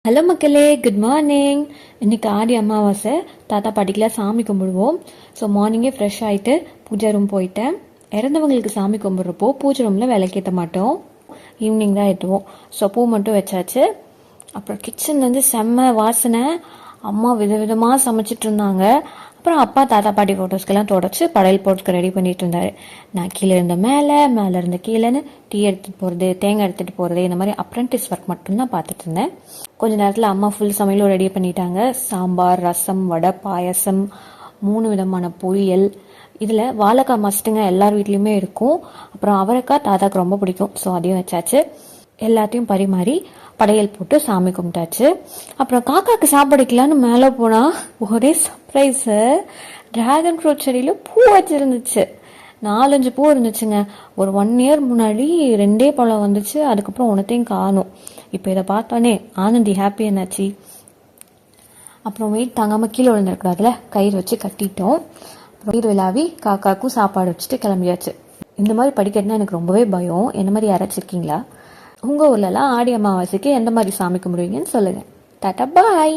Hello மக்களே, good morning. இன்னைக்கு ஆடி அமாவாசை. தாத்தா பாட்டிக்கெலாம் சாமி கும்பிடுவோம். ஸோ மார்னிங்கே ஃப்ரெஷ் ஆகிட்டு பூஜை ரூம் போயிட்டேன். இறந்தவங்களுக்கு சாமி கும்பிட்றப்போ பூஜை ரூமில் விளக்கேற்ற மாட்டோம், ஈவினிங் தான் ஏற்றுவோம். ஸோ பூ மட்டும் வச்சாச்சு. அப்புறம் கிச்சன்லேருந்து செம்ம வாசனை. அம்மா விதவிதமாக சமைச்சிட்டு இருந்தாங்க. அப்புறம் அப்பா தாத்தா பாட்டி ஃபோட்டோஸ்க்கெல்லாம் தொடச்சி படையல் போட்டுக்கு ரெடி பண்ணிட்டு இருந்தாரு. நான் கீழே இருந்த மேலே இருந்த கீழேன்னு டீ எடுத்துகிட்டு போகிறது, தேங்காய் எடுத்துகிட்டு போகிறது, இந்த மாதிரி அப்ரெண்டிஸ் ஒர்க் மட்டும்தான் பார்த்துட்டு இருந்தேன். கொஞ்ச நேரத்தில் அம்மா ஃபுல் சமையலும் ரெடி பண்ணிட்டாங்க. சாம்பார், ரசம், வடை, பாயசம், 3 விதமான பொரியல். இதில் வாழைக்காய் மஸ்ட்டுங்க, எல்லார் வீட்லேயுமே இருக்கும். அப்புறம் அவரைக்காய் தாத்தாக்கு ரொம்ப பிடிக்கும். ஸோ அதையும் வச்சாச்சு. எல்லாத்தையும் பரிமாறி படையல் போட்டு சாமி கும்பிட்டாச்சு. அப்புறம் காக்காக்கு சாப்பிடுக்கலான்னு மேலே போனால் ஒரே சர்ப்ரைஸு. டிராகன் ஃப்ரூட் செடியில் பூ வச்சுருந்துச்சு. 4-5 பூ இருந்துச்சுங்க. ஒரு 1 இயர் முன்னாடி 2 பழம் வந்துச்சு. அதுக்கப்புறம் ஒன்றத்தையும் காணும். இப்போ இதை பார்த்தோன்னே ஆனந்தி ஹாப்பி என்னாச்சு. அப்புறம் வெயிட் தாங்காமல் கீழே விழுந்துருக்கூடாதுல, கயிறு வச்சு கட்டிட்டோம். அப்புறம் கயிறு விழாவி காக்காக்கும் சாப்பாடு வச்சுட்டு கிளம்பியாச்சு. இந்த மாதிரி படிக்கட்டுனா எனக்கு ரொம்பவே பயம். என்ன மாதிரி யாராச்சும் இருக்கீங்களா? உங்கள் ஊர்லலாம் ஆடி அமாவாசைக்கு எந்த மாதிரி சாமி கும்பிடுவீங்கன்னு சொல்லுங்கள். டாட்டா, பாய்.